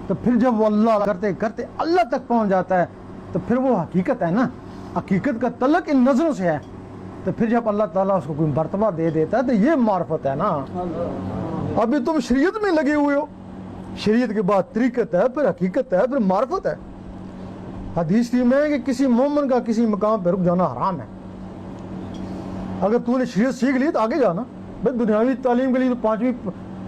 تو پھر جب وہ اللہ کرتے کرتے اللہ تک پہنچ جاتا ہے تو پھر وہ حقیقت ہے نا، حقیقت کا تعلق ان نظروں سے ہے، تو پھر جب اللہ تعالیٰ اس کو کوئی مرتبہ دے دیتا ہے تو یہ معرفت ہے نا۔ ابھی تم شریعت میں لگے ہوئے ہو، شریعت کے بعد طریقت ہے، پھر حقیقت ہے، پھر معرفت ہے۔ حدیث میں ہے کہ کسی مومن کا کسی مقام پہ رک جانا حرام ہے۔ اگر تو نے شریعت سیکھ لی تو آگے جانا، بھائی دنیاوی تعلیم کے لیے تو 5ویں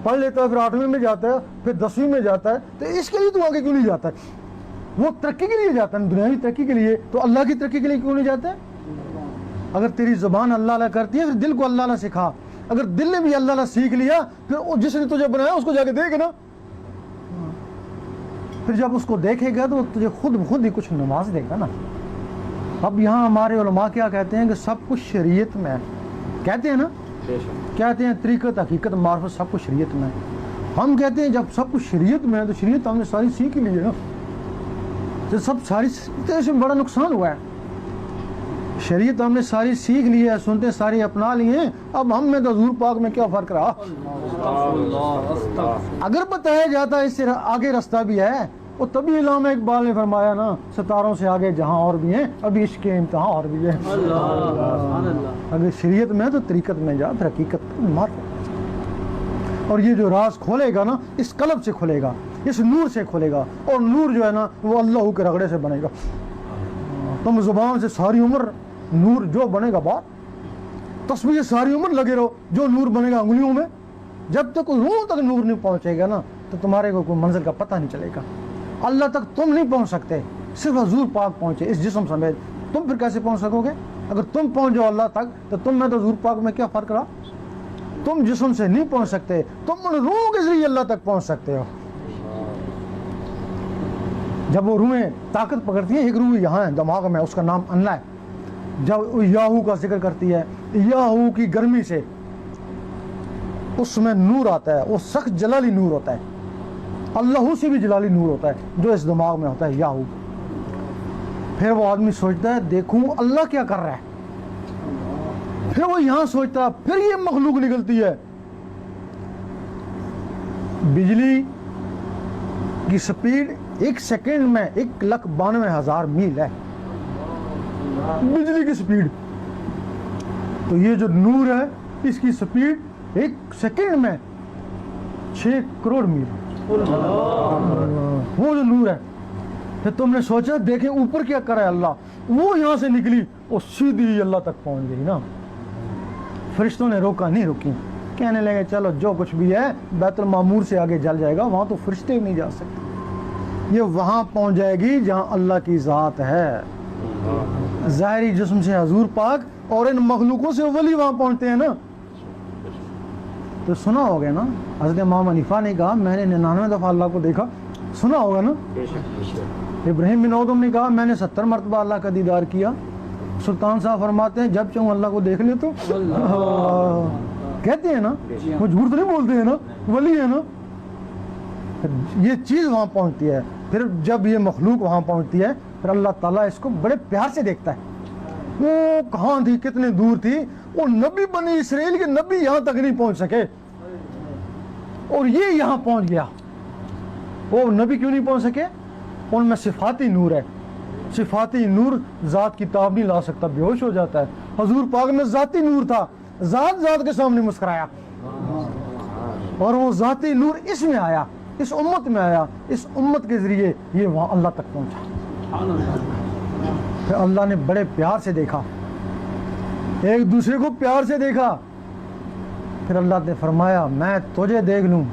پڑھ لیتا ہے، پھر 8ویں میں جاتا ہے، پھر 10ویں میں جاتا ہے، تو اس کے لیے تو آگے کیوں نہیں جاتا ہے؟ وہ ترقی کے لیے جاتا ہے، دنیاوی ترقی کے لیے، تو اللہ کی ترقی کے لیے کیوں نہیں جاتا ہے؟ اگر تیری زبان اللہ اللہ کرتی ہے پھر دل کو اللہ اللہ سکھا، اگر دل نے بھی اللہ اللہ سیکھ لیا پھر جس نے تجھے بنایا اس کو جا کے دیکھ نا، پھر جب اس کو دیکھے گا تو تجھے خود بخود ہی کچھ نواز دے گا نا۔ اب یہاں ہمارے علماء کیا کہتے ہیں کہ سب کچھ شریعت میں ہے، کہتے ہیں نا، کہتے ہیں طریقت حقیقت معرفت سب کچھ شریعت میں ہے۔ ہم کہتے ہیں جب سب کچھ شریعت میں ہے تو شریعت ہم نے ساری سیکھ لی ہے نا، تو سب ساری تو اس میں بڑا نقصان ہوا ہے۔ شریعت ہم نے ساری سیکھ لی ہے، سنتے ساری اپنا لی ہیں، اب ہم میں تو حضور پاک میں کیا فرق رہا؟ اگر بتایا جاتا اس سے آگے رستہ بھی ہے، وہ تبھی علامہ اقبال نے فرمایا نا، ستاروں سے آگے جہاں اور بھی ہیں ابھی عشق کے امتحان اور بھی ہے۔ اگر شریعت میں ہے تو طریقت میں جا، پھر حقیقت میں مار۔ اور یہ جو راز کھولے گا نا اس قلب سے کھلے گا، اس نور سے کھلے گا، اور نور جو ہے نا وہ اللہ کے رگڑے سے بنے گا۔ تم زبان سے ساری عمر نور جو بنے گا بات، تسبیح ساری عمر لگے رہو، جو نور بنے گا انگلیوں میں، جب تک روح تک نور نہیں پہنچے گا نا تو تمہارے کو کوئی منزل کا پتہ نہیں چلے گا۔ اللہ تک تم نہیں پہنچ سکتے، صرف حضور پاک پہنچے اس جسم سمیت، تم پھر کیسے پہنچ سکو گے؟ اگر تم پہنچ جاؤ اللہ تک تو تم میں تو حضور پاک میں کیا فرق رہا؟ تم جسم سے نہیں پہنچ سکتے، تم ان روح کے ذریعے اللہ تک پہنچ سکتے ہو۔ جب وہ روحیں طاقت پکڑتی ہیں، ایک روح یہاں ہے دماغ میں، اس کا نام اللہ ہے، جب یاہو کا ذکر کرتی ہے، یاہو کی گرمی سے اس میں نور آتا ہے، وہ سخت جلالی نور ہوتا ہے، اللہ سے بھی جلالی نور ہوتا ہے جو اس دماغ میں ہوتا ہے یاہو۔ پھر وہ آدمی سوچتا ہے دیکھوں اللہ کیا کر رہا ہے، پھر وہ یہاں سوچتا ہے، پھر یہ مخلوق نکلتی ہے۔ بجلی کی سپیڈ 1 سیکنڈ میں 1,92,000 میل ہے، بجلی کی سپیڈ۔ تو یہ جو نور ہے اس کی سپیڈ 1 سیکنڈ میں 6 کروڑ میل، وہ جو نور ہے۔ پھر تم نے سوچا دیکھیں اوپر کیا کرا ہے اللہ، وہ یہاں سے نکلی وہ سیدھی اللہ تک پہنچ گئی نا۔ فرشتوں نے روکا نہیں، روکی، کہنے لگے چلو جو کچھ بھی ہے بیت المعمور سے آگے جل جائے گا، وہاں تو فرشتے بھی نہیں جا سکتے، یہ وہاں پہنچ جائے گی جہاں اللہ کی ذات ہے۔ ظاہری جسم سے حضور پاک اور ان مخلوقوں سے ولی وہاں پہنچتے ہیں نا۔ تو سنا ہوگا نا حضرت امام حنیفہ نے کہا میں نے 99 دفعہ اللہ کو دیکھا، سنا ہوگا نا۔ ابراہیم بن ادم نے کہا میں نے 70 مرتبہ اللہ کا دیدار کیا۔ سلطان صاحب فرماتے ہیں جب چاہوں اللہ کو دیکھ لے تو کہتے ہیں نا، وہ جھوٹ تو نہیں بولتے ہیں نا، ولی ہے نا۔ یہ چیز وہاں پہنچتی ہے، پھر جب یہ مخلوق وہاں پہنچتی ہے پھر اللہ تعالیٰ اس کو بڑے پیار سے دیکھتا ہے۔ وہ کہاں تھی، کتنے دور تھی، وہ نبی بنی اسرائیل کے نبی یہاں تک نہیں پہنچ سکے اور یہ یہاں پہنچ گیا۔ وہ نبی کیوں نہیں پہنچ سکے؟ ان میں صفاتی نور ہے، صفاتی نور ذات کی تاب نہیں لا سکتا، بے ہوش ہو جاتا ہے۔ حضور پاک میں ذاتی نور تھا، ذات کے سامنے مسکرایا، اور وہ ذاتی نور اس میں آیا، اس امت میں آیا، اس امت کے ذریعے یہ وہاں اللہ تک پہنچا۔ پھر اللہ نے بڑے پیار سے دیکھا، ایک دوسرے کو پیار سے دیکھا، پھر اللہ نے فرمایا میں تجھے دیکھ لوں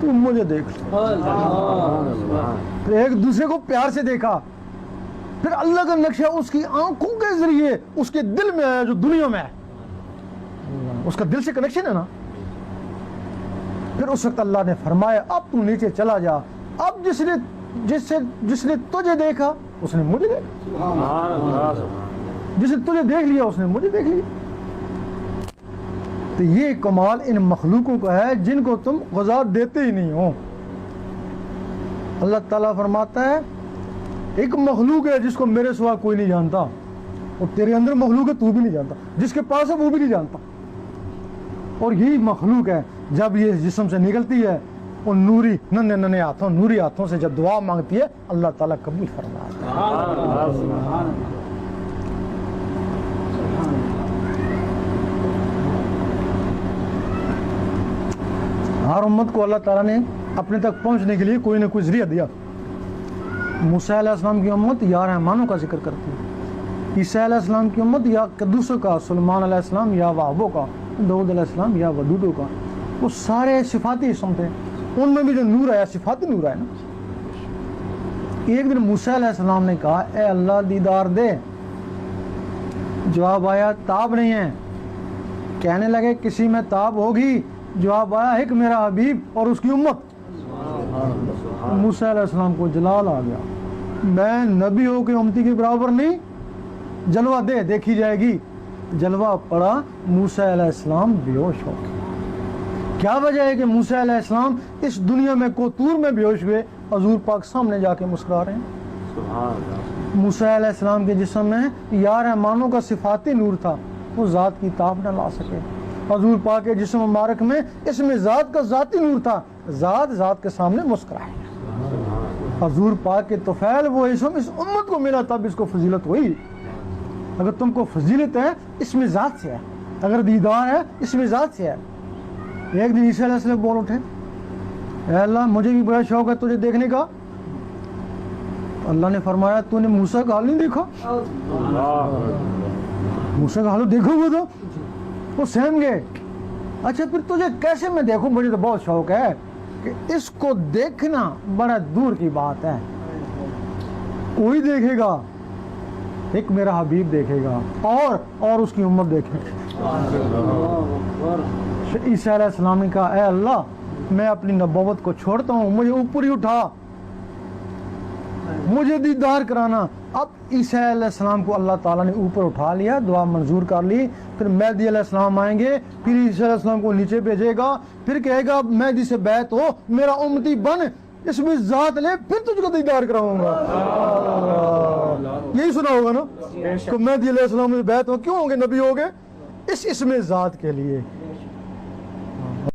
تو مجھے دیکھ لوں۔ پھر ایک دوسرے کو پیار سے دیکھا، پھر اللہ کا نقشہ اس کی آنکھوں کے ذریعے اس کے دل میں آیا جو دنیا میں ہے، اس کا دل سے کنیکشن ہے نا۔ پھر اس وقت اللہ نے فرمایا اب تو نیچے چلا جا، اب جس نے تجھے دیکھا اس نے مجھے دیکھا، جس نے تجھے دیکھ لیا اس نے مجھے دیکھ لیا۔ تو یہ کمال ان مخلوقوں کا ہے جن کو تم غذا دیتے ہی نہیں ہو۔ اللہ تعالیٰ فرماتا ہے ایک مخلوق ہے جس کو میرے سوا کوئی نہیں جانتا، اور تیرے اندر مخلوق ہے تو بھی نہیں جانتا، جس کے پاس ہے وہ بھی نہیں جانتا۔ اور یہی مخلوق ہے جب یہ جسم سے نکلتی ہے وہ نوری ننھے ننھے ہاتھوں نوری ہاتھوں سے جب دعا مانگتی ہے اللہ تعالیٰ قبول فرماتا ہے. ہر امت کو اللہ تعالیٰ نے اپنے تک پہنچنے کے لیے کوئی نہ کوئی ذریعہ دیا. موسیٰ علیہ السلام کی امت یا رحمانوں کا ذکر کرتی ہے, عیسیٰ علیہ السلام کی امت یا قدوسوں کا, سلیمان علیہ السلام یا وہابوں کا, داؤد علیہ السلام یا ودودوں کا. وہ سارے صفاتی اسم تھے, ان میں بھی جو نور آیا صفاتی نور آیا نا. ایک دن موسیٰ علیہ السلام نے کہا اے اللہ دیدار دے, جواب آیا تاب نہیں ہے. کہنے لگے کسی میں تاب ہوگی, جواب آیا ایک میرا حبیب اور اس کی امت. موسیٰ علیہ السلام کو جلال آ گیا, میں نبی ہو کے امتی کے برابر نہیں, جلوہ دے دیکھی جائے گی. جلوہ پڑا, موسیٰ علیہ السلام بے ہوش ہو گئے. کیا وجہ ہے کہ موسیٰ علیہ السلام اس دنیا میں کوتور میں بے ہوش ہوئے, حضور پاک سامنے جا کے مسکرا رہے ہیں. موسیٰ علیہ السلام کے جسم میں یا رحمانوں کا صفاتی نور تھا, وہ ذات کی تاب نہ لا سکے. حضور پاک کے جسم مبارک میں اس میں ذات کا ذاتی نور تھا, ذات کے سامنے مسکرائے. حضور پاک کے طفیل وہ اسم اس امت کو ملا تب اس کو فضیلت ہوئی. اگر تم کو فضیلت ہے اس میں ذات سے ہے, اگر دیدار ہے اس میں ذات سے ہے. ایک دن عیسیٰ علیہ السلام بول اٹھے اے اللہ مجھے بھی بڑا شوق ہے تجھے دیکھنے کا. اللہ نے فرمایا تو نے موسیٰ کا حال نہیں دیکھا؟ موسیٰ کا حال دیکھو گے تو وہ سہم گئے. اچھا پھر تجھے کیسے میں دیکھوں, مجھے تو بہت شوق ہے کہ اس کو دیکھنا بڑا دور کی بات ہے. کوئی دیکھے گا, ایک میرا حبیب دیکھے گا اور اس کی امت دیکھے گا. عیسیٰ علیہ السلام نے کہا اے اللہ میں اپنی نبوت کو چھوڑتا ہوں, مجھے اوپر ہی اٹھا, مجھے دیدار کرانا. اب عیسیٰ علیہ السلام کو اللہ تعالیٰ نے اوپر اٹھا لیا, دعا منظور کر لی. پھر مہدی علیہ السلام آئیں گے, پھر عیسیٰ علیہ السلام کو نیچے بھیجے گا, پھر کہے گا مہدی سے بیعت ہو, میرا امتی بن, اس میں ذات لے, پھر تجھ کو دیدار کراؤں گا. یہی سنا ہوگا نا کہ مہدی علیہ السلام سے بیعت ہو, کیوں ہوں گے نبی ہو گئے؟ اس میں ذات کے لیے.